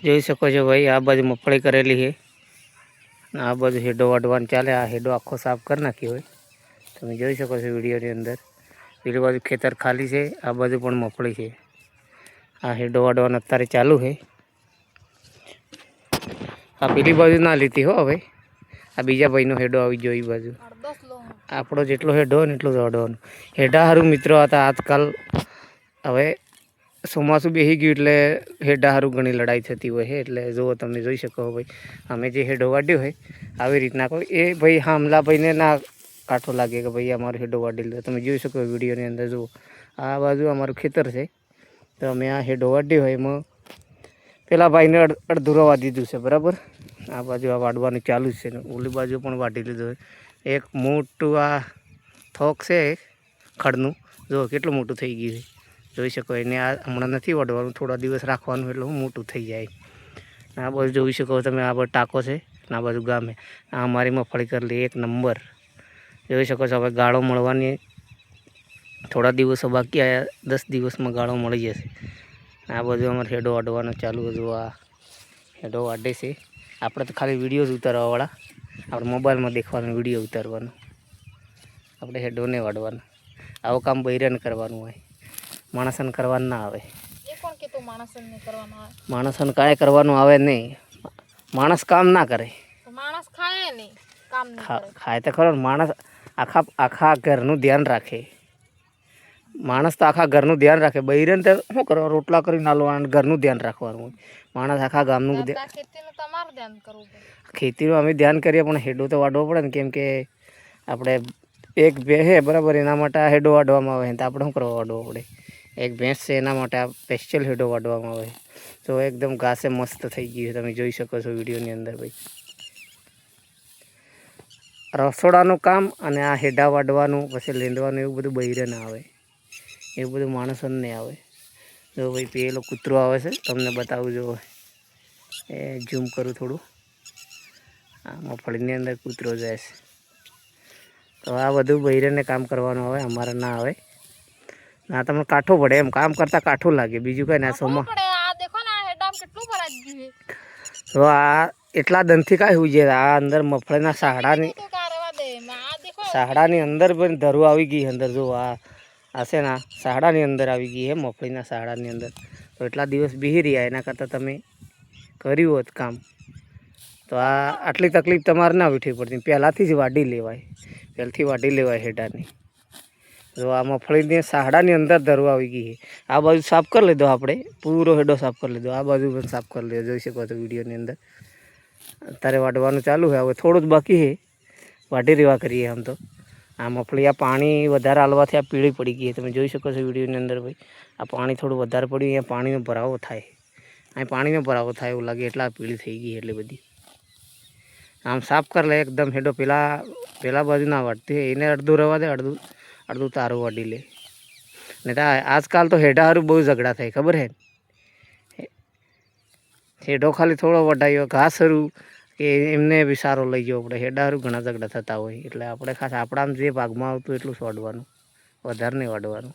જોઈ શકો છો ભાઈ, આ બાજુ મગફળી કરેલી છે, આ બાજુ હેડો વાઢવાનું ચાલે. આ હેડો આખો સાફ કરી નાખ્યો હોય, તમે જોઈ શકો છો વિડીયોની અંદર. પેલી બાજુ ખેતર ખાલી છે, આ બાજુ પણ મગફળી છે. આ હેડો વાઢવાનું અત્યારે ચાલુ છે. આ પેલી બાજુ ના લીધી હો. હવે આ બીજા ભાઈનો હેડો આવી ગયો. એ બાજુ આપણો જેટલો હેડો હોય ને એટલો જ વાઢવાનો. હેડા સારું મિત્રો હતા આજકાલ. હવે ચોમાસું બેસી ગયું એટલે હેડા સારું ઘણી લડાઈ થતી હોય છે. એટલે જુઓ, તમે જોઈ શકો ભાઈ, અમે જે હેડો વાઢ્યો હોય આવી રીતના કોઈ એ ભાઈ હામલા ભાઈને ના કાઠો લાગે કે ભાઈ અમારો હેડો વાઢી લીધો. તમે જોઈ શકો વિડીયોની અંદર. જુઓ, આ બાજુ અમારું ખેતર છે, તો અમે આ હેડો વાઢ્યો હોય એમાં પેલા ભાઈને અડધું વાઢી દીધું છે, બરાબર. આ બાજુ આ વાઢવાનું ચાલુ જ છે ને ઓલી બાજુ પણ વાઢી લીધું હોય. એક મોટું આ થોક છે ખડનું, જુઓ કેટલું મોટું થઈ ગયું છે. જોઈ શકો. એને આ હમણાં નથી વાઢવાનું, થોડા દિવસ રાખવાનું એટલે મોટું થઈ જાય. આ બાજુ જોઈ શકો તમે, આ બાજુ ટાંકો છે અને આ બાજુ ગામે. આ અમારી મગફળી કરેલી 1 નંબર. જોઈ શકો છો. હવે ગાળો મળવાની થોડા દિવસો બાકી આવ્યા, 10 દિવસમાં ગાળો મળી જશે. આ બાજુ અમારે હેડો વાઢવાનો ચાલુ હતું. આ હેડો વાઢે છે. આપણે તો ખાલી વિડીયો જ ઉતારવાવાળા, આપણે મોબાઈલમાં દેખવાનો વિડીયો ઉતારવાનો, આપણે હેડો નહીં વાઢવાનો. આવું કામ બૈરાને કરવાનું હોય, માણસને કરવાનું ના આવે. માણસને કાંઈ કરવાનું આવે નહીં. માણસ કામ ના કરે, માણસ ખાય નહીં, કામ ખાય તો ખરો. માણસ આખા ઘરનું ધ્યાન રાખે. માણસ તો આખા ઘરનું ધ્યાન રાખે. બૈરાને તો શું કરવા, રોટલા કરીને આલવાનું, ઘરનું ધ્યાન રાખવાનું હોય. માણસ આખા ગામનું ખેતીનું અમે ધ્યાન કરીએ, પણ હેડો તો વાઢવો પડે ને. કેમ કે આપણે એક ભેંસ છે, બરાબર, એના માટે આ હેડો વાઢવામાં આવે તો આપણે શું કરવા વાઢવો પડે. એક ભેંસ છે એના માટે આ સ્પેશિયલ હેડો વાઢવામાં આવે. તો એકદમ ઘાસે મસ્ત થઈ ગયું, તમે જોઈ શકો છો વિડીયોની અંદર. ભાઈ, રસોડાનું કામ અને આ હેડા વાઢવાનું પછી લેંદવાનું એવું બધું બૈરે ના આવે, એવું બધું માણસોને નહીં આવે. જો ભાઈ, પેલો કૂતરો આવે છે, તમને બતાવું. જો એ ઝૂમ કરું થોડું. આ મગફળીની અંદર કૂતરો જાય છે. તો આ બધું બૈરેને કામ કરવાનું આવે, અમારે ના આવે. ના તમને કાઠું પડે, એમ કામ કરતાં કાઠું લાગે, બીજું કંઈ ના. સોમાં તો આ એટલા દનથી કાંઈ હોય છે. આ અંદર મગફળીના સાહડાની અંદર પણ ધરું આવી ગઈ અંદર. જો આ છે ને, સાહડાની અંદર આવી ગઈ છે, મગફળીના સાહડાની અંદર. તો એટલા દિવસ બેસી રહ્યા, એના કરતાં તમે કર્યું હોત કામ તો આટલી તકલીફ તમારે ના ઉઠવી પડતી. પહેલાંથી જ વાઢી લેવાય, પહેલથી વાઢી લેવાય હેડાની. જો આ મગફળીની સાહડાની અંદર ધરું આવી ગઈ છે. આ બાજુ સાફ કરી લીધો આપણે, પૂરો હેડો સાફ કરી લીધો. આ બાજુ પણ સાફ કરી લીધો, જોઈ શકો છો વિડીયોની અંદર. અત્યારે વાઢવાનું ચાલુ છે. હવે થોડું જ બાકી છે, વાઢી રેવા કરીએ આમ તો. આ મગફળી આ પાણી વધારે હાલવાથી આ પીળી પડી ગઈ. તમે જોઈ શકો છો વિડીયોની અંદર. ભાઈ, આ પાણી થોડું વધારે પડ્યું, અહીંયા પાણીનો ભરાવો થાય, અહીં પાણીનો ભરાવો થાય એવું લાગે, એટલા પીળી થઈ ગઈ એટલી બધી. આમ સાફ કરી લે એકદમ હેડો. પેલા બાજુ ના વાઢતી, એને અડધું રવા દે, અડધું તારું વાઢી લે. ને આજકાલ તો હેડા હારું બહુ ઝઘડા થાય, ખબર હે. હેડો ખાલી થોડો વઢાયો, ઘાસ હારું કે એમને બી સારો લઈ જવો પડે. હેડા હારું ઘણા ઝઘડા થતા હોય. એટલે આપણે ખાસ આપણામાં જે ભાગમાં આવતું એટલું જ વાઢવાનું, વધારે નહીં વાઢવાનું.